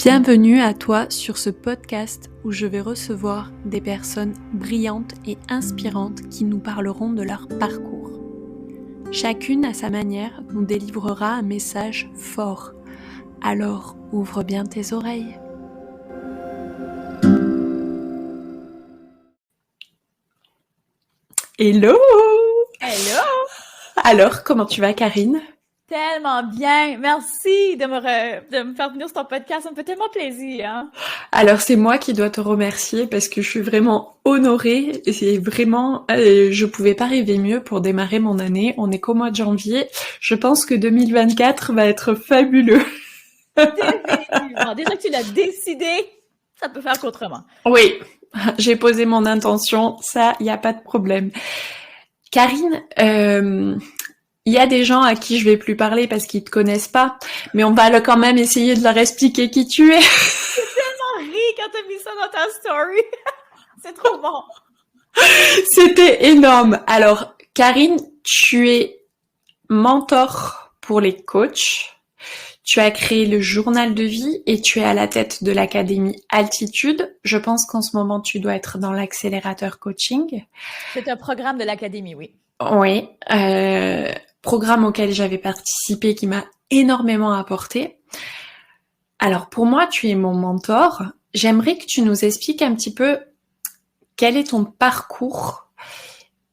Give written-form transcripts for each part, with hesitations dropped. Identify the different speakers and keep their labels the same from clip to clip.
Speaker 1: Bienvenue à toi sur ce podcast où je vais recevoir des personnes brillantes et inspirantes qui nous parleront de leur parcours. Chacune à sa manière nous délivrera un message fort. Alors ouvre bien tes oreilles. Hello!
Speaker 2: Hello!
Speaker 1: Alors, comment tu vas, Karine?
Speaker 2: Tellement bien! Merci de me faire venir sur ton podcast, ça me fait tellement plaisir. Hein?
Speaker 1: Alors, c'est moi qui dois te remercier parce que je suis vraiment honorée. C'est vraiment, je pouvais pas rêver mieux pour démarrer mon année. On est qu'au mois de janvier. Je pense que 2024 va être fabuleux.
Speaker 2: Définitivement. Déjà que tu l'as décidé, ça peut faire qu'autrement.
Speaker 1: Oui, j'ai posé mon intention. Ça, y a pas de problème. Karine, il y a des gens à qui je vais plus parler parce qu'ils te connaissent pas, mais on va quand même essayer de leur expliquer qui tu es.
Speaker 2: J'ai tellement ri quand t'as mis ça dans ta story. C'est trop bon.
Speaker 1: C'était énorme. Alors, Karine, tu es mentor pour les coachs. Tu as créé le journal de vie et tu es à la tête de l'académie Altitude. Je pense qu'en ce moment, tu dois être dans l'accélérateur coaching.
Speaker 2: C'est un programme de l'académie, oui.
Speaker 1: Oui, programme auquel j'avais participé qui m'a énormément apporté. Alors pour moi, tu es mon mentor. J'aimerais que tu nous expliques un petit peu quel est ton parcours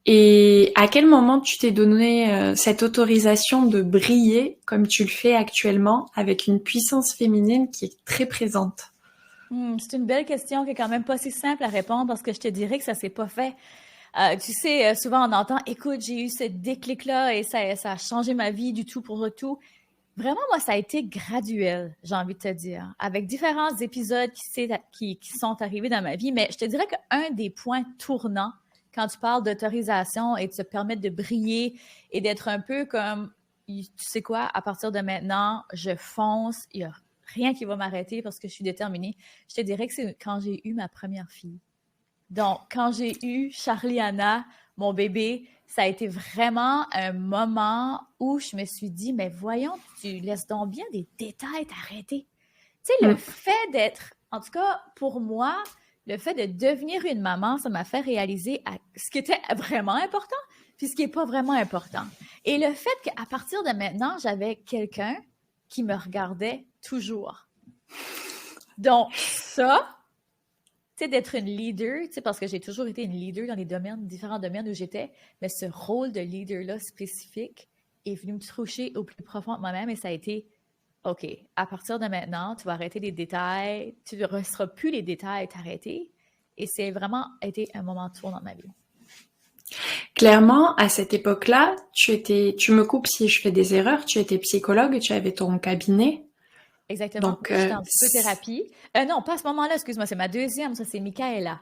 Speaker 1: et à quel moment tu t'es donné cette autorisation de briller comme tu le fais actuellement avec une puissance féminine qui est très présente.
Speaker 2: C'est une belle question qui est quand même pas si simple à répondre parce que je te dirais que ça s'est pas fait. Tu sais, souvent on entend « Écoute, j'ai eu ce déclic-là et ça a changé ma vie du tout pour le tout ». Vraiment, moi, ça a été graduel, j'ai envie de te dire, avec différents épisodes qui sont arrivés dans ma vie. Mais je te dirais qu'un des points tournants, quand tu parles d'autorisation et de se permettre de briller et d'être un peu comme, tu sais quoi, à partir de maintenant, je fonce, il n'y a rien qui va m'arrêter parce que je suis déterminée. Je te dirais que c'est quand j'ai eu ma première fille. Donc, quand j'ai eu Charlie-Anna, mon bébé, ça a été vraiment un moment où je me suis dit, mais voyons, tu laisses donc bien des détails t'arrêter. Tu sais, le fait d'être, en tout cas pour moi, le fait de devenir une maman, ça m'a fait réaliser ce qui était vraiment important, puis ce qui n'est pas vraiment important. Et le fait qu'à partir de maintenant, j'avais quelqu'un qui me regardait toujours. Donc, ça, tu sais, d'être une leader, tu sais, parce que j'ai toujours été une leader dans les différents domaines où j'étais, mais ce rôle de leader-là spécifique est venu me toucher au plus profond de moi-même et ça a été, OK, à partir de maintenant, tu vas arrêter les détails, tu ne resteras plus les détails, t'arrêter. Et c'est vraiment été un moment tournant dans ma vie.
Speaker 1: Clairement, à cette époque-là, tu me coupes si je fais des erreurs, tu étais psychologue, tu avais ton cabinet.
Speaker 2: Exactement.
Speaker 1: Donc,
Speaker 2: J'étais en psychothérapie. Non, pas à ce moment-là, excuse-moi, c'est ma deuxième, ça c'est Michaela.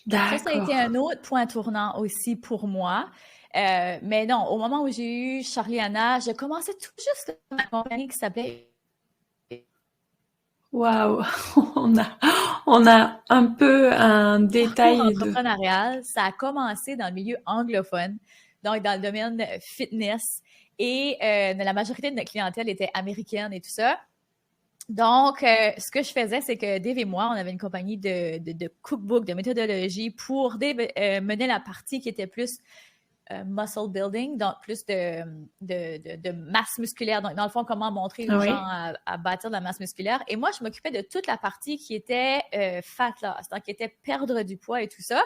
Speaker 2: Donc ça a été un autre point tournant aussi pour moi. Mais non, au moment où j'ai eu Charlie-Anna, je commençais tout juste ma compagnie qui s'appelait...
Speaker 1: Waouh, on a un peu un détail
Speaker 2: parcours entrepreneurial. Ça a commencé dans le milieu anglophone, donc dans le domaine fitness. Et la majorité de notre clientèle était américaine et tout ça. Donc, ce que je faisais, c'est que Dave et moi, on avait une compagnie de cookbook, de méthodologie pour mener la partie qui était plus muscle building, donc plus de masse musculaire. Donc, dans le fond, comment montrer aux gens à bâtir de la masse musculaire. Et moi, je m'occupais de toute la partie qui était fat loss, donc qui était perdre du poids et tout ça.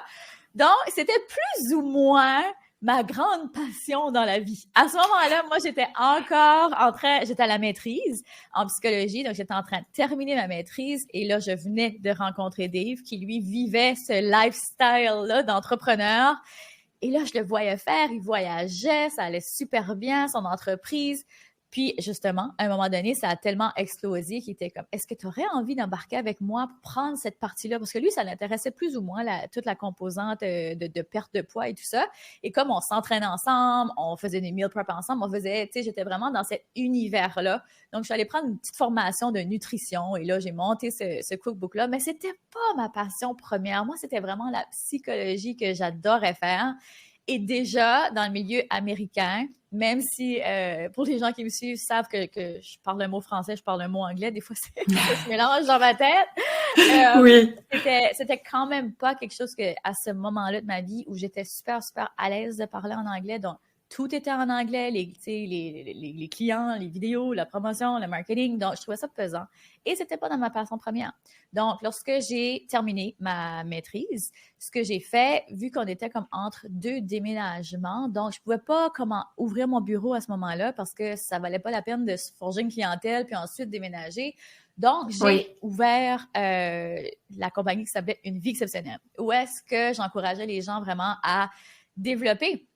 Speaker 2: Donc, c'était plus ou moins ma grande passion dans la vie. À ce moment-là, moi, j'étais à la maîtrise en psychologie, donc j'étais en train de terminer ma maîtrise et là, je venais de rencontrer Dave qui, lui, vivait ce lifestyle-là d'entrepreneur. Et là, je le voyais faire, il voyageait, ça allait super bien, son entreprise. Puis, justement, à un moment donné, ça a tellement explosé qu'il était comme, est-ce que tu aurais envie d'embarquer avec moi pour prendre cette partie-là? Parce que lui, ça l'intéressait plus ou moins toute la composante de perte de poids et tout ça. Et comme on s'entraînait ensemble, on faisait des meal prep ensemble, j'étais vraiment dans cet univers-là. Donc, je suis allée prendre une petite formation de nutrition et là, j'ai monté ce cookbook-là. Mais c'était pas ma passion première. Moi, c'était vraiment la psychologie que j'adorais faire. Et déjà, dans le milieu américain, même si pour les gens qui me suivent savent que je parle un mot français, je parle un mot anglais, des fois ça se mélange dans ma tête.
Speaker 1: Oui.
Speaker 2: C'était quand même pas quelque chose que à ce moment-là de ma vie où j'étais super à l'aise de parler en anglais. Donc tout était en anglais, les clients, les vidéos, la promotion, le marketing. Donc je trouvais ça pesant et c'était pas dans ma passion première. Donc lorsque j'ai terminé ma maîtrise, ce que j'ai fait, vu qu'on était comme entre deux déménagements, donc je pouvais pas ouvrir mon bureau à ce moment-là parce que ça valait pas la peine de se forger une clientèle puis ensuite déménager. Donc, j'ai ouvert la compagnie qui s'appelait Une vie exceptionnelle, où est-ce que j'encourageais les gens vraiment à développer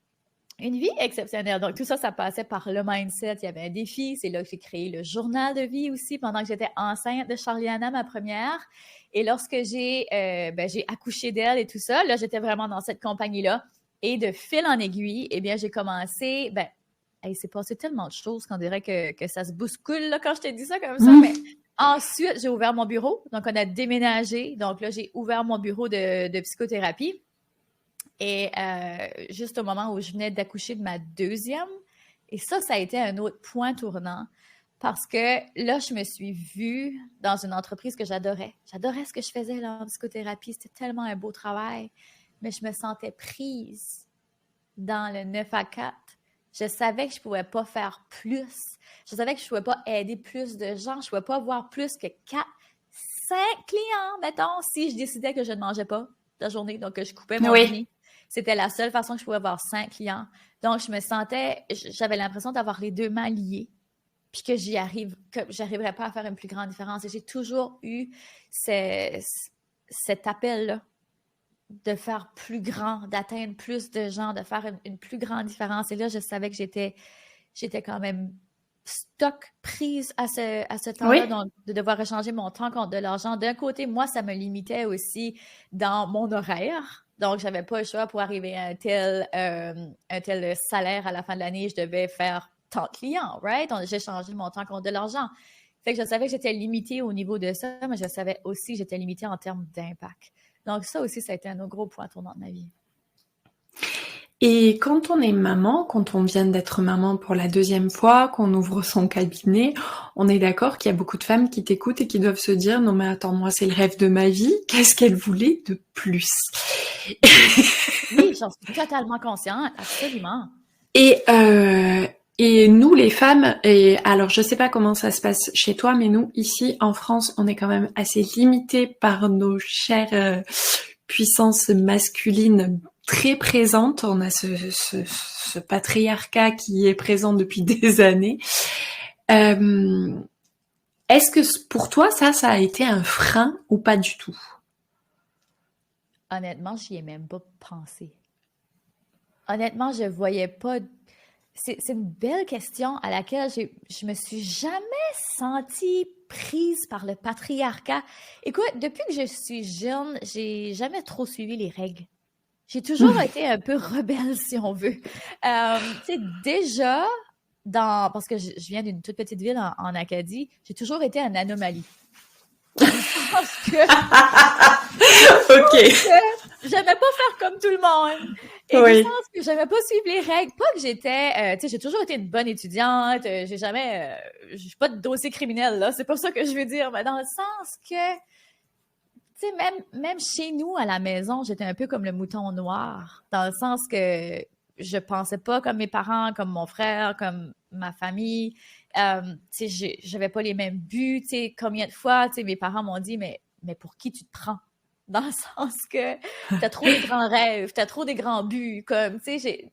Speaker 2: une vie exceptionnelle. Donc, tout ça, ça passait par le mindset. Il y avait un défi. C'est là que j'ai créé le journal de vie aussi pendant que j'étais enceinte de Charliana, ma première. Et lorsque j'ai accouché d'elle et tout ça, là, j'étais vraiment dans cette compagnie-là. Et de fil en aiguille, eh bien, j'ai commencé, il s'est passé tellement de choses qu'on dirait que ça se bouscule là, quand je te dis ça comme ça, mais ensuite, j'ai ouvert mon bureau. Donc, on a déménagé. Donc là, j'ai ouvert mon bureau de psychothérapie. Et juste au moment où je venais d'accoucher de ma deuxième, et ça a été un autre point tournant parce que là, je me suis vue dans une entreprise que j'adorais. J'adorais ce que je faisais là en psychothérapie. C'était tellement un beau travail, mais je me sentais prise dans le 9 à 4. Je savais que je ne pouvais pas faire plus. Je savais que je ne pouvais pas aider plus de gens. Je ne pouvais pas avoir plus que 4, 5 clients, mettons, si je décidais que je ne mangeais pas la journée, donc que je coupais mon dîner. C'était la seule façon que je pouvais avoir 5 clients. Donc, j'avais l'impression d'avoir les deux mains liées, puis que j'arriverais pas à faire une plus grande différence. Et j'ai toujours eu cet appel-là de faire plus grand, d'atteindre plus de gens, de faire une plus grande différence. Et là, je savais que j'étais quand même prise à ce temps-là, donc de devoir échanger mon temps contre de l'argent. D'un côté, moi, ça me limitait aussi dans mon horaire. Donc, j'avais pas le choix pour arriver à un tel salaire à la fin de l'année. Je devais faire tant de clients, right? Donc, j'ai changé mon temps contre de l'argent. Fait que je savais que j'étais limitée au niveau de ça, mais je savais aussi que j'étais limitée en termes d'impact. Donc, ça aussi, ça a été un autre gros point tournant de ma vie.
Speaker 1: Et quand on est maman, quand on vient d'être maman pour la deuxième fois, qu'on ouvre son cabinet, on est d'accord qu'il y a beaucoup de femmes qui t'écoutent et qui doivent se dire « Non mais attends, moi c'est le rêve de ma vie, qu'est-ce qu'elle voulait de plus ?»
Speaker 2: Oui, j'en suis totalement consciente, absolument.
Speaker 1: Et nous les femmes, et alors je sais pas comment ça se passe chez toi, mais nous ici en France, on est quand même assez limité par nos chères puissances masculines très présente. On a ce patriarcat qui est présent depuis des années. Est-ce que pour toi, ça a été un frein ou pas du tout?
Speaker 2: Honnêtement, j'y ai même pas pensé. Honnêtement, je voyais pas... C'est une belle question à laquelle je me suis jamais sentie prise par le patriarcat. Écoute, depuis que je suis jeune, j'ai jamais trop suivi les règles. J'ai toujours été un peu rebelle, si on veut. Tu sais, déjà, parce que je viens d'une toute petite ville en Acadie, j'ai toujours été une anomalie. Parce que...
Speaker 1: OK.
Speaker 2: J'aimais pas faire comme tout le monde. Et je pense que j'aimais pas suivre les règles. Pas que j'étais... tu sais, j'ai toujours été une bonne étudiante. J'ai j'ai pas de dossier criminel, là. C'est pas ça que je veux dire. Mais dans le sens que... Tu sais, même chez nous, à la maison, j'étais un peu comme le mouton noir, dans le sens que je pensais pas comme mes parents, comme mon frère, comme ma famille. Tu sais, j'avais pas les mêmes buts. Tu sais, combien de fois, tu sais, mes parents m'ont dit, mais pour qui tu te prends? Dans le sens que t'as trop des grands rêves, t'as trop des grands buts, comme, tu sais,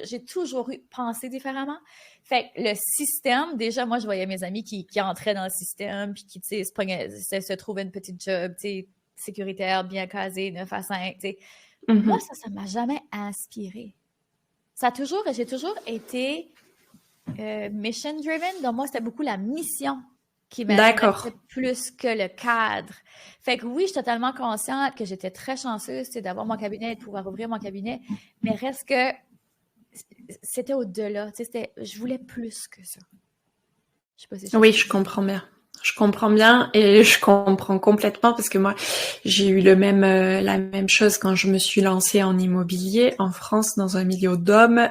Speaker 2: j'ai toujours pensé différemment. Fait que le système, déjà, moi, je voyais mes amis qui entraient dans le système, puis qui, tu sais, se trouvaient une petite job, tu sais, sécuritaire, bien casée, 9 à 5, tu sais. Moi, ça m'a jamais inspiré. J'ai toujours été mission-driven. Donc, moi, c'était beaucoup la mission qui m'intéressait plus que le cadre. Fait que oui, je suis totalement consciente que j'étais très chanceuse, tu sais, d'avoir mon cabinet et de pouvoir ouvrir mon cabinet, mais reste que c'était au-delà. Tu sais, je voulais plus que ça.
Speaker 1: Je sais pas si oui, je comprends bien. Je comprends bien et je comprends complètement parce que moi, j'ai eu la même chose quand je me suis lancée en immobilier en France dans un milieu d'hommes.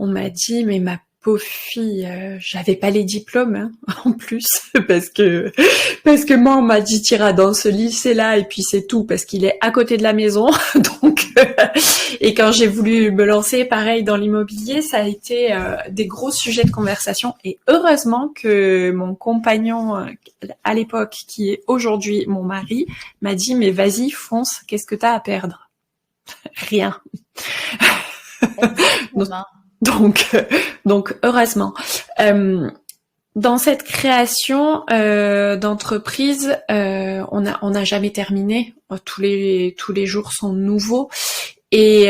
Speaker 1: on m'a dit, mais ma pauvre fille, j'avais pas les diplômes hein, en plus parce que moi on m'a dit t'iras dans ce lycée-là et puis c'est tout parce qu'il est à côté de la maison. Donc et quand j'ai voulu me lancer pareil dans l'immobilier, ça a été des gros sujets de conversation et heureusement que mon compagnon à l'époque qui est aujourd'hui mon mari m'a dit mais vas-y fonce, qu'est-ce que t'as à perdre? Rien. Donc heureusement. Dans cette création d'entreprise, on n'a jamais terminé. Tous les jours sont nouveaux et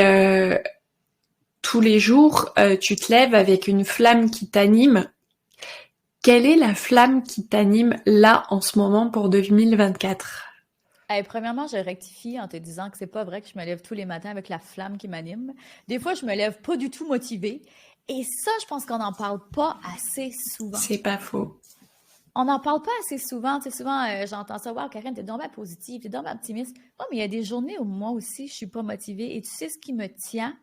Speaker 1: tous les jours tu te lèves avec une flamme qui t'anime. Quelle est la flamme qui t'anime là en ce moment pour 2024?
Speaker 2: Premièrement, je rectifie en te disant que c'est pas vrai que je me lève tous les matins avec la flamme qui m'anime. Des fois, je me lève pas du tout motivée. Et ça, je pense qu'on n'en parle pas assez souvent.
Speaker 1: C'est pas faux.
Speaker 2: On n'en parle pas assez souvent. Tu sais, souvent, j'entends ça. « Wow, Karine, t'es donc bien positive, t'es donc bien optimiste. » Oh, mais il y a des journées où moi aussi, je suis pas motivée. Et tu sais ce qui me tient,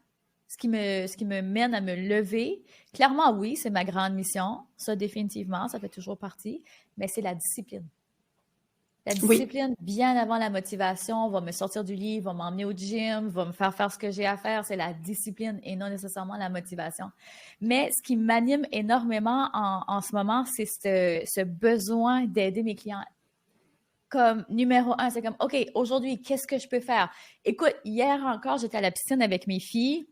Speaker 2: ce qui me mène à me lever? Clairement, oui, c'est ma grande mission. Ça, définitivement, ça fait toujours partie. Mais c'est la discipline. La discipline, bien avant la motivation, va me sortir du lit, va m'emmener au gym, va me faire ce que j'ai à faire. C'est la discipline et non nécessairement la motivation. Mais ce qui m'anime énormément en ce moment, c'est ce besoin d'aider mes clients. Comme numéro 1, c'est comme, OK, aujourd'hui, qu'est-ce que je peux faire? Écoute, hier encore, j'étais à la piscine avec mes filles.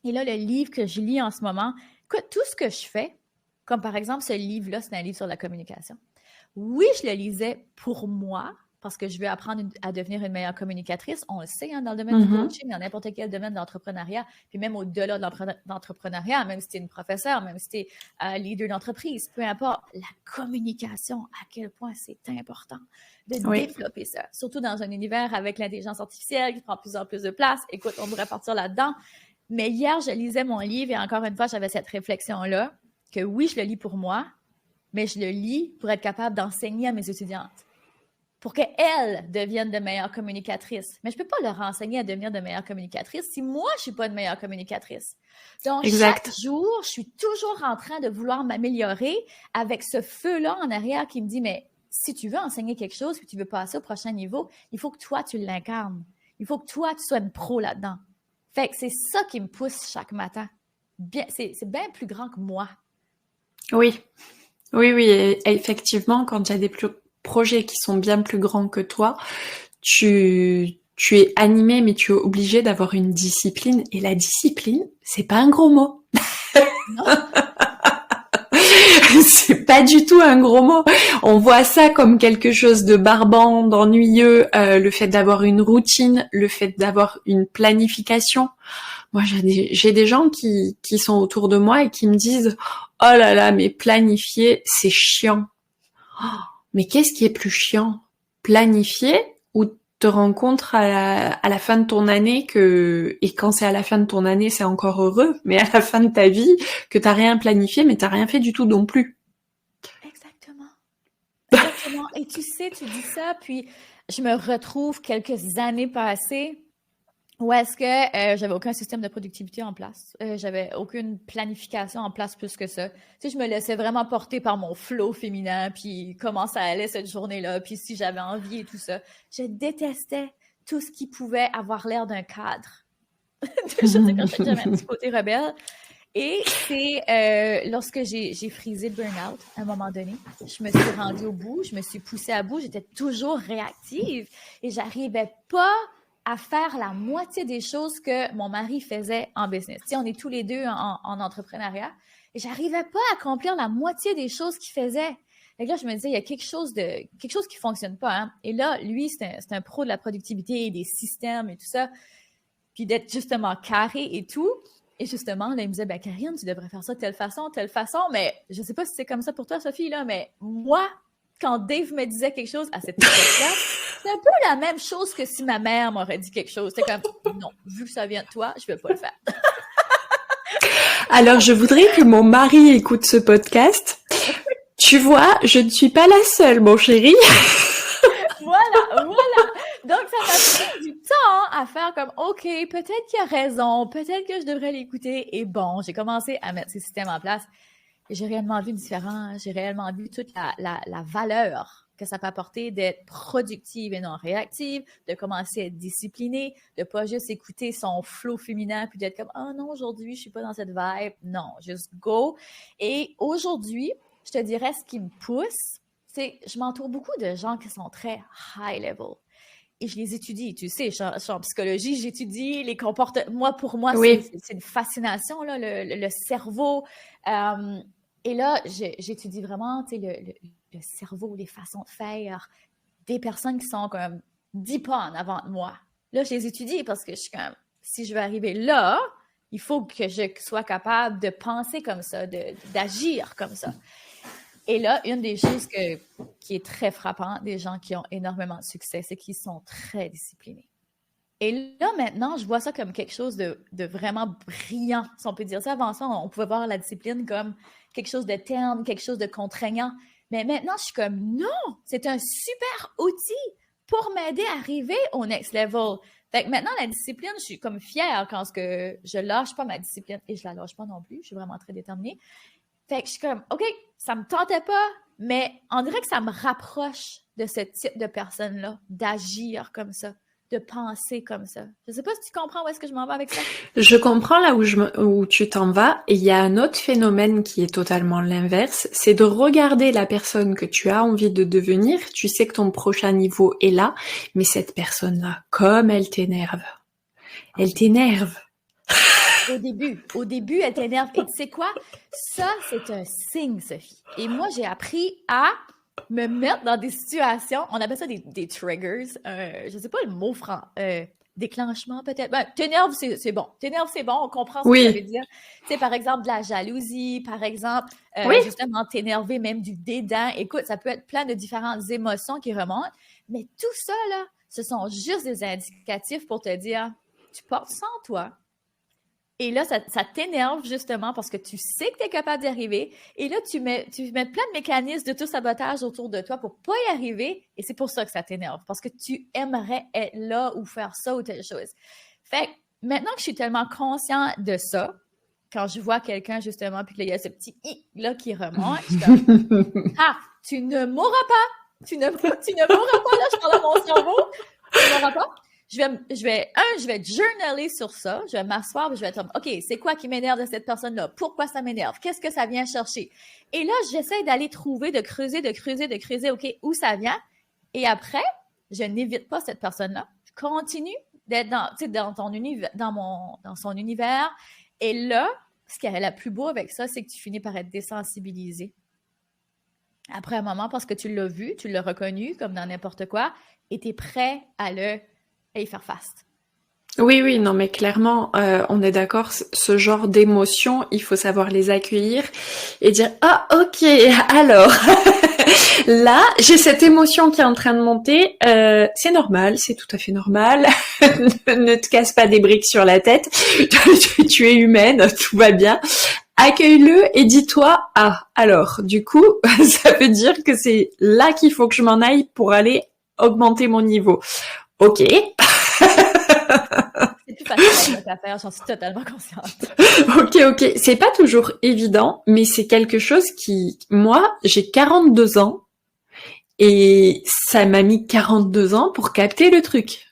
Speaker 2: Et là, le livre que je lis en ce moment, écoute, tout ce que je fais, comme par exemple ce livre-là, c'est un livre sur la communication. Oui, je le lisais pour moi, parce que je veux apprendre à devenir une meilleure communicatrice. On le sait, hein, dans le domaine du coaching, dans n'importe quel domaine de l'entrepreneuriat, puis même au-delà de l'entrepreneuriat, même si tu es une professeure, même si tu es leader d'entreprise, peu importe, la communication, à quel point c'est important de développer ça. Surtout dans un univers avec l'intelligence artificielle qui prend de plus en plus de place. Écoute, on devrait partir là-dedans. Mais hier, je lisais mon livre et encore une fois, j'avais cette réflexion-là que oui, je le lis pour moi, mais je le lis pour être capable d'enseigner à mes étudiantes, pour qu'elles deviennent de meilleures communicatrices. Mais je ne peux pas leur enseigner à devenir de meilleures communicatrices si moi, je ne suis pas de meilleure communicatrice. Donc, chaque jour, je suis toujours en train de vouloir m'améliorer avec ce feu-là en arrière qui me dit, mais si tu veux enseigner quelque chose et que tu veux passer au prochain niveau, il faut que toi, tu l'incarnes. Il faut que toi, tu sois une pro là-dedans. Fait que c'est ça qui me pousse chaque matin. C'est bien plus grand que moi.
Speaker 1: Oui. Oui, et effectivement, quand il y a des projets qui sont bien plus grands que toi, tu es animé, mais tu es obligé d'avoir une discipline. Et la discipline, c'est pas un gros mot.
Speaker 2: Non.
Speaker 1: C'est pas du tout un gros mot. On voit ça comme quelque chose de barbant, d'ennuyeux, le fait d'avoir une routine, le fait d'avoir une planification. Moi, j'ai des gens qui sont autour de moi et qui me disent « Oh là là, mais planifier, c'est chiant. Oh, » mais qu'est-ce qui est plus chiant? Planifier ou te rendre compte à la fin de ton année et quand c'est à la fin de ton année, c'est encore heureux, mais à la fin de ta vie, que t'as rien planifié, mais t'as rien fait du tout non plus.
Speaker 2: Exactement. Exactement. Et tu sais, tu dis ça, puis je me retrouve quelques années passées où est-ce que j'avais aucun système de productivité en place. J'avais aucune planification en place plus que ça. Tu sais, je me laissais vraiment porter par mon flow féminin, puis comment ça allait cette journée-là, puis si j'avais envie et tout ça. Je détestais tout ce qui pouvait avoir l'air d'un cadre. Je sais quand j'avais un petit côté rebelle. Et c'est lorsque j'ai frisé le burn-out à un moment donné, je me suis rendue au bout, je me suis poussée à bout, j'étais toujours réactive et j'arrivais pas à faire la moitié des choses que mon mari faisait en business. Tu sais, on est tous les deux en entrepreneuriat et j'arrivais pas à accomplir la moitié des choses qu'il faisait. Et là, je me disais, il y a quelque chose qui fonctionne pas. Hein? Et là, lui, c'est un pro de la productivité, des systèmes et tout ça, puis d'être justement carré et tout. Et justement, là, il me disait, ben Karine, tu devrais faire ça de telle façon, mais je sais pas si c'est comme ça pour toi, Sophie, là, mais moi, quand Dave me disait quelque chose à cette époque-là, c'est un peu la même chose que si ma mère m'aurait dit quelque chose. C'était comme, non, vu que ça vient de toi, je vais pas le faire.
Speaker 1: Alors, je voudrais que mon mari écoute ce podcast. Tu vois, je ne suis pas la seule, mon chéri.
Speaker 2: Voilà. Donc, ça m'a pris du temps à faire comme, OK, peut-être qu'il a raison, peut-être que je devrais l'écouter. Et bon, j'ai commencé à mettre ces systèmes en place. Et j'ai réellement vu différent. J'ai réellement vu toute la valeur que ça peut apporter d'être productive et non réactive, de commencer à être disciplinée, de pas juste écouter son flow féminin puis d'être comme, oh non, aujourd'hui, je suis pas dans cette vibe. Non, juste go. Et aujourd'hui, je te dirais ce qui me pousse, c'est, je m'entoure beaucoup de gens qui sont très high level. Et je les étudie, tu sais, je suis en psychologie, j'étudie les comportements. Pour moi,
Speaker 1: Oui.
Speaker 2: c'est une fascination, là, le cerveau. Et là, j'étudie vraiment, tu sais, le cerveau, les façons de faire des personnes qui sont comme 10 pas en avant de moi. Là, je les étudie parce que je suis comme, si je veux arriver là, il faut que je sois capable de penser comme ça, d'agir comme ça. Et là, une des choses qui est très frappante des gens qui ont énormément de succès, c'est qu'ils sont très disciplinés. Et là, maintenant, je vois ça comme quelque chose de vraiment brillant, si on peut dire ça. Avant ça, on pouvait voir la discipline comme quelque chose de terne, quelque chose de contraignant. Mais maintenant, je suis comme, non, c'est un super outil pour m'aider à arriver au next level. Fait que maintenant, la discipline, je suis comme fière quand je lâche pas ma discipline. Et je la lâche pas non plus, je suis vraiment très déterminée. Fait que je suis comme, OK, ça me tentait pas, mais on dirait que ça me rapproche de ce type de personne-là, d'agir comme ça, de penser comme ça. Je sais pas si tu comprends où est-ce que je m'en vais avec ça.
Speaker 1: Je comprends là où tu t'en vas, et il y a un autre phénomène qui est totalement l'inverse, c'est de regarder la personne que tu as envie de devenir, tu sais que ton prochain niveau est là, mais cette personne-là, comme elle t'énerve. Elle t'énerve.
Speaker 2: Au début, elle t'énerve. Et tu sais quoi? Ça, c'est un signe, Sophie. Et moi, j'ai appris à me mettre dans des situations, on appelle ça des triggers, je sais pas le mot déclenchement peut-être. Ben, t'énerve, c'est bon. T'énerve, c'est bon, on comprend ce que ça veut dire. Tu sais, par exemple, de la jalousie, par exemple, justement, t'énerver, même du dédain. Écoute, ça peut être plein de différentes émotions qui remontent, mais tout ça, là, ce sont juste des indicatifs pour te dire, tu portes ça en toi. Et là, ça t'énerve justement parce que tu sais que tu es capable d'y arriver. Et là, tu mets plein de mécanismes de tout sabotage autour de toi pour pas y arriver. Et c'est pour ça que ça t'énerve. Parce que tu aimerais être là ou faire ça ou telle chose. Fait que maintenant que je suis tellement conscient de ça, quand je vois quelqu'un justement, puis que là, il y a ce petit « i » là qui remonte, je suis comme « Ah, tu ne mourras pas! Tu ne mourras pas! » Là, je parle à mon cerveau. « Tu ne mourras pas! » Je vais journaler sur ça. Je vais m'asseoir et je vais être comme, OK, c'est quoi qui m'énerve de cette personne-là? Pourquoi ça m'énerve? Qu'est-ce que ça vient chercher? Et là, j'essaie d'aller trouver, de creuser, OK, où ça vient? Et après, je n'évite pas cette personne-là. Je continue d'être dans son univers. Et là, ce qui est la plus beau avec ça, c'est que tu finis par être désensibilisé. Après un moment, parce que tu l'as vu, tu l'as reconnu, comme dans n'importe quoi, et tu es prêt à y faire face.
Speaker 1: Oui, non, mais clairement, on est d'accord, ce genre d'émotions, il faut savoir les accueillir et dire « Ah, ok, alors, là, j'ai cette émotion qui est en train de monter, c'est normal, c'est tout à fait normal, ne te casse pas des briques sur la tête, tu es humaine, tout va bien. » Accueille-le et dis-toi « Ah, alors, du coup, ça veut dire que c'est là qu'il faut que je m'en aille pour aller augmenter mon niveau. » Ok.
Speaker 2: C'est plus facile avec cette affaire, j'en suis totalement consciente.
Speaker 1: Ok. C'est pas toujours évident, mais c'est quelque chose qui... Moi, j'ai 42 ans et ça m'a mis 42 ans pour capter le truc.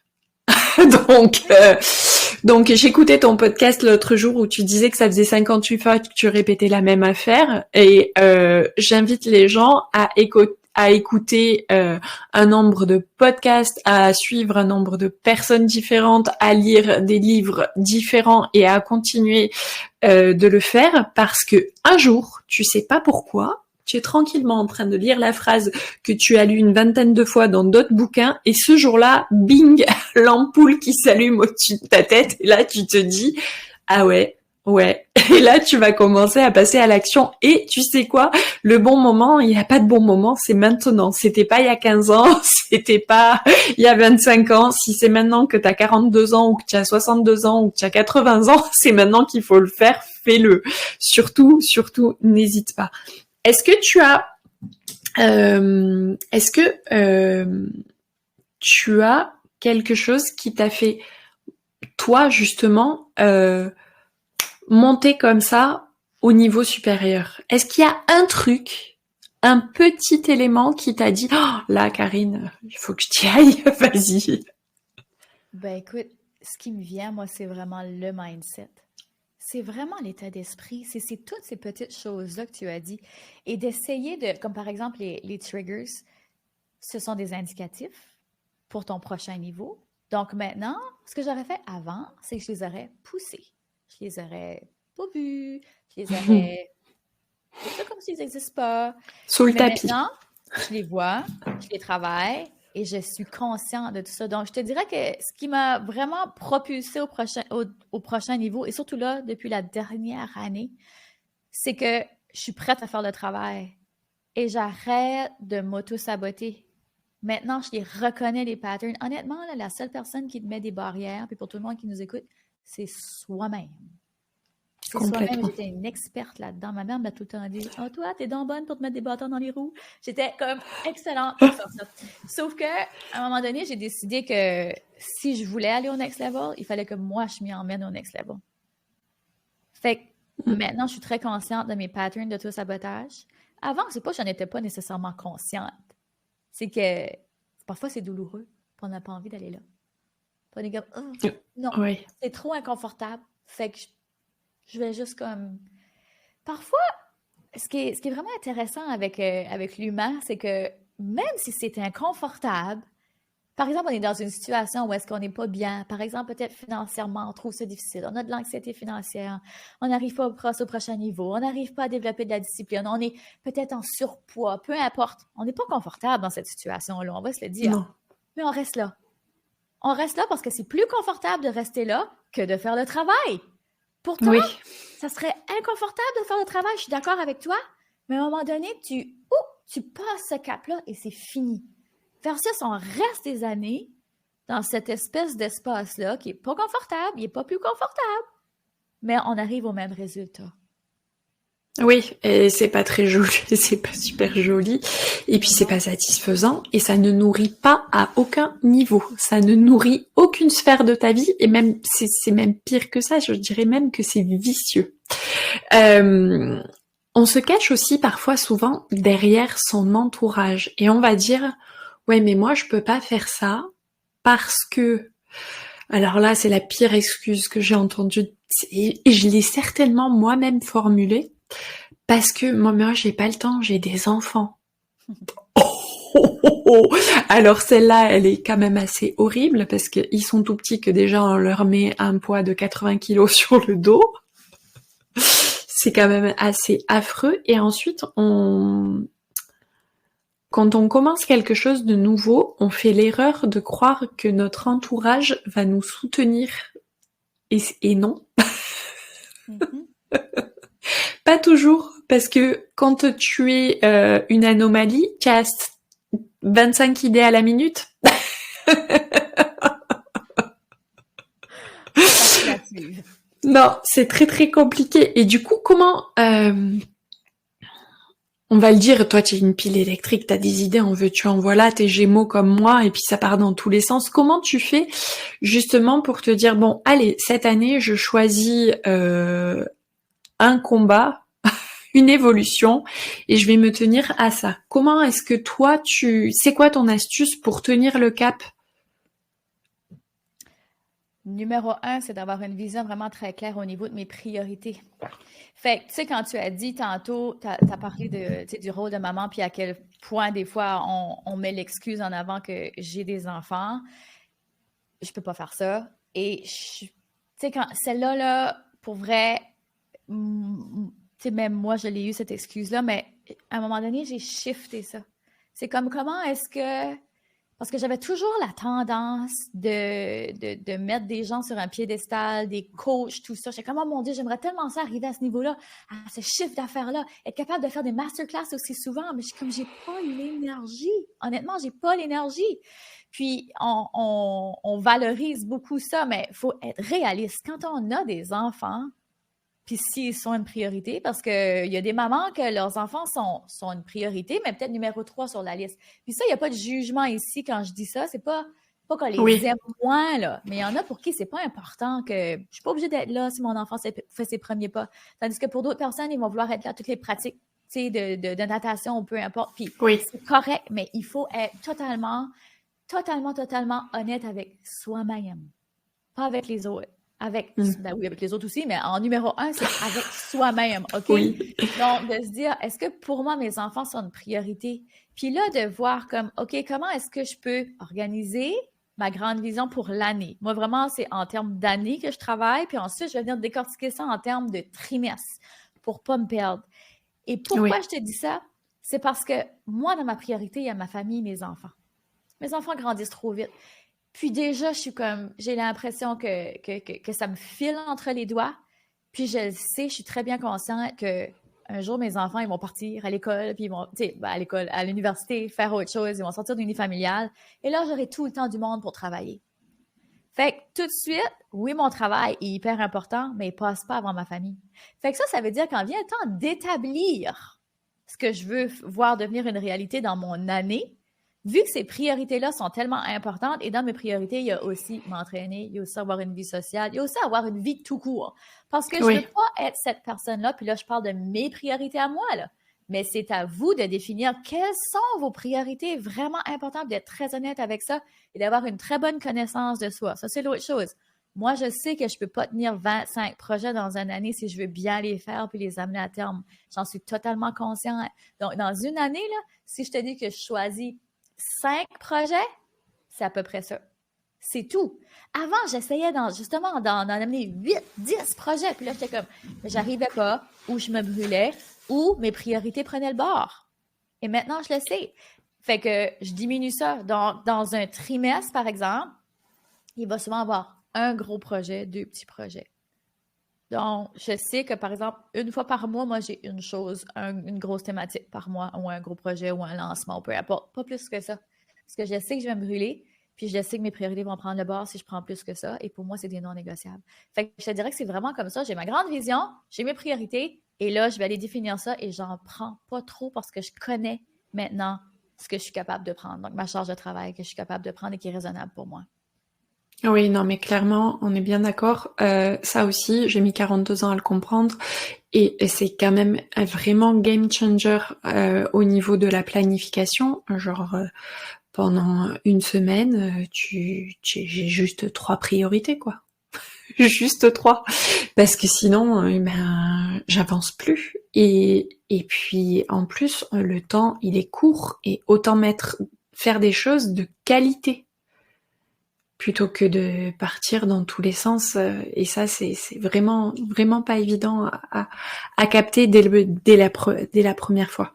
Speaker 1: Donc j'écoutais ton podcast l'autre jour où tu disais que ça faisait 58 fois que tu répétais la même affaire et j'invite les gens à écouter un nombre de podcasts, à suivre un nombre de personnes différentes, à lire des livres différents et à continuer de le faire parce que un jour, tu sais pas pourquoi, tu es tranquillement en train de lire la phrase que tu as lue une vingtaine de fois dans d'autres bouquins et ce jour-là, bing, l'ampoule qui s'allume au-dessus de ta tête et là tu te dis « Ah ouais. » Et là, tu vas commencer à passer à l'action. Et tu sais quoi? Le bon moment, il n'y a pas de bon moment, c'est maintenant. C'était pas il y a 15 ans, c'était pas il y a 25 ans. Si c'est maintenant que tu as 42 ans ou que tu as 62 ans ou que tu as 80 ans, c'est maintenant qu'il faut le faire, fais-le. Surtout, n'hésite pas. Est-ce que tu as quelque chose qui t'a fait, toi, justement, monter comme ça au niveau supérieur? Est-ce qu'il y a un truc, un petit élément qui t'a dit, oh, là, Karine, il faut que je t'y aille, vas-y.
Speaker 2: Ben écoute, ce qui me vient, moi, c'est vraiment le mindset. C'est vraiment l'état d'esprit. C'est toutes ces petites choses-là que tu as dit. Et d'essayer de, comme par exemple les triggers, ce sont des indicatifs pour ton prochain niveau. Donc maintenant, ce que j'aurais fait avant, c'est que je les aurais poussés. Je les aurais pas vus, je les aurais fait comme s'ils n'existent pas.
Speaker 1: Sous le
Speaker 2: Mais
Speaker 1: tapis.
Speaker 2: maintenant, je les vois, je les travaille et je suis consciente de tout ça. Donc, je te dirais que ce qui m'a vraiment propulsé au prochain niveau, et surtout là, depuis la dernière année, c'est que je suis prête à faire le travail et j'arrête de m'auto-saboter. Maintenant, je les reconnais, les patterns. Honnêtement, là, la seule personne qui te met des barrières, puis pour tout le monde qui nous écoute, c'est soi-même. C'est soi-même. J'étais une experte là-dedans. Ma mère m'a tout le temps dit « Oh, toi, t'es donc bonne pour te mettre des bâtons dans les roues. » J'étais comme excellente pour faire ça. Sauf que, à un moment donné, j'ai décidé que si je voulais aller au next level, il fallait que moi, je m'y emmène au next level. Fait que maintenant, je suis très consciente de mes patterns d'auto-sabotage. Avant, c'est pas que j'en étais pas nécessairement consciente. C'est que parfois, c'est douloureux. On n'a pas envie d'aller là. On est comme oh, non, oui. C'est trop inconfortable. Fait que je vais juste comme... Parfois, ce qui est vraiment intéressant avec l'humain, c'est que même si c'est inconfortable, par exemple, on est dans une situation où est-ce qu'on n'est pas bien, par exemple, peut-être financièrement, on trouve ça difficile, on a de l'anxiété financière, on n'arrive pas au prochain niveau, on n'arrive pas à développer de la discipline, on est peut-être en surpoids, peu importe. On n'est pas confortable dans cette situation-là, on va se le dire. Non. Mais on reste là. On reste là parce que c'est plus confortable de rester là que de faire le travail. Pourtant, oui. Ça serait inconfortable de faire le travail, je suis d'accord avec toi, mais à un moment donné, tu passes ce cap-là et c'est fini. Versus, on reste des années dans cette espèce d'espace-là qui n'est pas confortable, il n'est pas plus confortable, mais on arrive au même résultat.
Speaker 1: Oui, et c'est pas très joli, c'est pas super joli, et puis c'est pas satisfaisant, et ça ne nourrit pas à aucun niveau. Ça ne nourrit aucune sphère de ta vie, et même c'est même pire que ça. Je dirais même que c'est vicieux. On se cache aussi parfois, souvent, derrière son entourage, et on va dire ouais, mais moi je peux pas faire ça parce que. Alors là, c'est la pire excuse que j'ai entendue, et je l'ai certainement moi-même formulée. Parce que moi, j'ai pas le temps, j'ai des enfants. Alors celle-là, elle est quand même assez horrible parce qu'ils sont tout petits que déjà on leur met un poids de 80 kilos sur le dos. C'est quand même assez affreux. Et ensuite, quand on commence quelque chose de nouveau, on fait l'erreur de croire que notre entourage va nous soutenir. Et non. Pas toujours, parce que quand tu es une anomalie, tu as 25 idées à la minute. Non, c'est très très compliqué. Et du coup, comment... on va le dire, toi tu es une pile électrique, t'as des idées, en veux-tu, en voilà, t'es Gémeaux comme moi, et puis ça part dans tous les sens. Comment tu fais justement pour te dire, bon, allez, cette année, je choisis un combat, une évolution, et je vais me tenir à ça. Comment est-ce que toi, c'est quoi ton astuce pour tenir le cap?
Speaker 2: Numéro 1, c'est d'avoir une vision vraiment très claire au niveau de mes priorités. Fait que, tu sais, quand tu as dit tantôt, tu as parlé du rôle de maman, puis à quel point, des fois, on met l'excuse en avant que j'ai des enfants. Je peux pas faire ça. Et, tu sais, quand celle-là, là, pour vrai, tu sais, même moi, je l'ai eu, cette excuse-là, mais à un moment donné, j'ai shifté ça. C'est comme, comment est-ce que... Parce que j'avais toujours la tendance de mettre des gens sur un piédestal, des coachs, tout ça. J'étais comme, oh mon Dieu, j'aimerais tellement ça arriver à ce niveau-là, à ce chiffre d'affaires-là, être capable de faire des masterclass aussi souvent, mais j'ai pas l'énergie. Honnêtement, j'ai pas l'énergie. Puis, on valorise beaucoup ça, mais il faut être réaliste. Quand on a des enfants, puis s'ils sont une priorité, parce qu'il y a des mamans que leurs enfants sont une priorité, mais peut-être numéro 3 sur la liste. Puis ça, il n'y a pas de jugement ici quand je dis ça. C'est pas Pas qu'on les
Speaker 1: Oui,
Speaker 2: aime moins, là, mais il y en a pour qui c'est pas important que je suis pas obligée d'être là si mon enfant fait ses premiers pas. Tandis que pour d'autres personnes, ils vont vouloir être là à toutes les pratiques, tu sais, de natation ou peu importe. Puis
Speaker 1: oui.
Speaker 2: c'est correct, mais il faut être totalement honnête avec soi-même, pas avec les autres.
Speaker 1: Mm.
Speaker 2: Ben oui, avec les autres aussi, mais en numéro un, c'est avec soi-même, OK?
Speaker 1: Oui,
Speaker 2: Donc, de se dire, est-ce que pour moi, mes enfants sont une priorité? Puis là, de voir comme, OK, comment est-ce que je peux organiser ma grande vision pour l'année? Moi, vraiment, c'est en termes d'année que je travaille, puis ensuite, je vais venir décortiquer ça en termes de trimestre pour pas me perdre. Et pourquoi
Speaker 1: oui,
Speaker 2: je te dis ça? C'est parce que moi, dans ma priorité, il y a ma famille, mes enfants. Mes enfants grandissent trop vite. Puis déjà, j'ai l'impression que ça me file entre les doigts. Puis je le sais, je suis très bien consciente que un jour, mes enfants, ils vont partir à l'école, puis ils vont, tu sais, à l'école, à l'université, faire autre chose, ils vont sortir d'une vie familiale. Et là, j'aurai tout le temps du monde pour travailler. Fait que tout de suite, oui, mon travail est hyper important, mais il passe pas avant ma famille. Fait que ça veut dire quand vient le temps d'établir ce que je veux voir devenir une réalité dans mon année, vu que ces priorités-là sont tellement importantes, et dans mes priorités, il y a aussi m'entraîner, il y a aussi avoir une vie sociale, il y a aussi avoir une vie tout court. Parce que je veux
Speaker 1: oui.
Speaker 2: pas être cette personne-là, puis là, je parle de mes priorités à moi, là. Mais c'est à vous de définir quelles sont vos priorités vraiment importantes, d'être très honnête avec ça et d'avoir une très bonne connaissance de soi. Ça, c'est l'autre chose. Moi, je sais que je peux pas tenir 25 projets dans une année si je veux bien les faire puis les amener à terme. J'en suis totalement consciente. Donc, dans une année, là, si je te dis que je choisis 5 projets, c'est à peu près ça. C'est tout. Avant, j'essayais justement d'en amener 8, 10 projets. Puis là, j'étais comme, mais j'arrivais pas, ou je me brûlais, ou mes priorités prenaient le bord. Et maintenant, je le sais. Fait que je diminue ça. Donc, dans un trimestre, par exemple, il va souvent avoir un gros projet, 2 petits projets. Donc, je sais que, par exemple, une fois par mois, moi, j'ai une chose, une grosse thématique par mois, ou un gros projet, ou un lancement, peu importe. Pas plus que ça. Parce que je sais que je vais me brûler, puis je sais que mes priorités vont prendre le bord si je prends plus que ça, et pour moi, c'est des non négociables. Fait que je te dirais que c'est vraiment comme ça. J'ai ma grande vision, j'ai mes priorités, et là, je vais aller définir ça, et j'en prends pas trop parce que je connais maintenant ce que je suis capable de prendre. Donc, ma charge de travail que je suis capable de prendre et qui est raisonnable pour moi.
Speaker 1: Oui, non, mais clairement, on est bien d'accord. Ça aussi, j'ai mis 42 ans à le comprendre. Et c'est quand même un vraiment game changer au niveau de la planification. Genre, pendant une semaine, j'ai juste 3 priorités, quoi. Juste 3. Parce que sinon, ben, j'avance plus. Et puis, en plus, le temps, il est court. Et autant faire des choses de qualité plutôt que de partir dans tous les sens. Et ça, c'est vraiment pas évident à capter dès la première fois.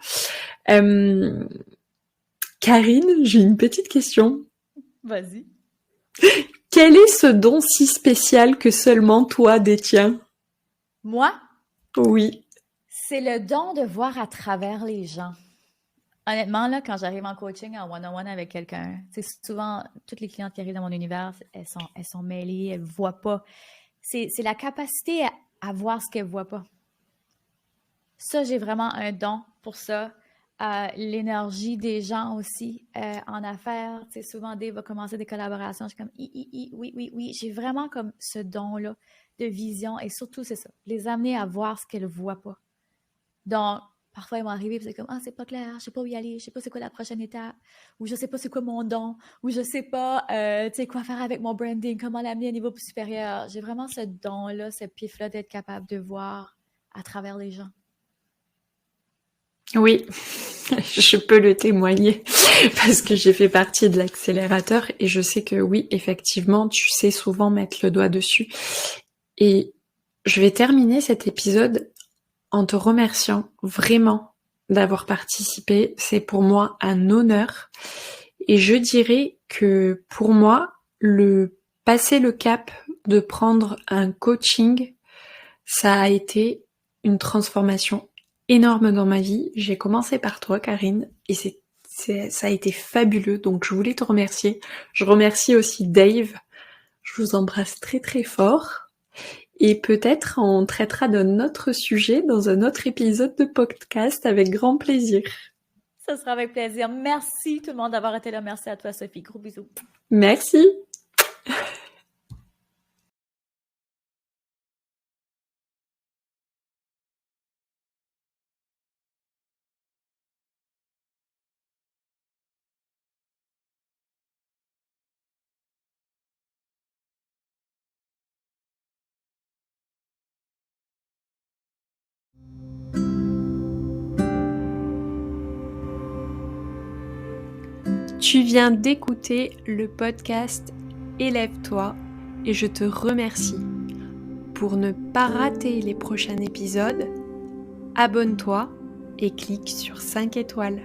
Speaker 1: Euh, Karine, j'ai une petite question.
Speaker 2: Vas-y.
Speaker 1: Quel est ce don si spécial que seulement toi détiens?
Speaker 2: Moi,
Speaker 1: Oui.
Speaker 2: c'est le don de voir à travers les gens. Honnêtement, là, quand j'arrive en coaching, en one-on-one avec quelqu'un, c'est souvent, toutes les clientes qui arrivent dans mon univers, elles sont mêlées, elles ne voient pas. C'est la capacité à voir ce qu'elles ne voient pas. Ça, j'ai vraiment un don pour ça. L'énergie des gens aussi en affaires. Tu sais, souvent, Dave va commencer des collaborations. Je suis comme, oui. J'ai vraiment comme ce don-là de vision. Et surtout, c'est ça, les amener à voir ce qu'elles ne voient pas. Donc, parfois, ils vont arriver et c'est comme, ah, c'est pas clair, je sais pas où y aller, je sais pas c'est quoi la prochaine étape, ou je sais pas c'est quoi mon don, ou je sais pas, tu sais, quoi faire avec mon branding, comment l'amener à un niveau plus supérieur. J'ai vraiment ce don-là, ce pif-là d'être capable de voir à travers les gens.
Speaker 1: Oui, je peux le témoigner parce que j'ai fait partie de l'accélérateur et je sais que oui, effectivement, tu sais souvent mettre le doigt dessus. Et je vais terminer cet épisode en te remerciant vraiment d'avoir participé. C'est pour moi un honneur. Et je dirais que pour moi, passer le cap de prendre un coaching, ça a été une transformation énorme dans ma vie. J'ai commencé par toi, Karine, et ça a été fabuleux. Donc je voulais te remercier. Je remercie aussi Dave. Je vous embrasse très très fort. Et peut-être on traitera d'un autre sujet dans un autre épisode de podcast avec grand plaisir.
Speaker 2: Ça sera avec plaisir. Merci tout le monde d'avoir été là. Merci à toi, Sophie. Gros bisous.
Speaker 1: Merci. Tu viens d'écouter le podcast Élève-toi et je te remercie. Pour ne pas rater les prochains épisodes, abonne-toi et clique sur 5 étoiles.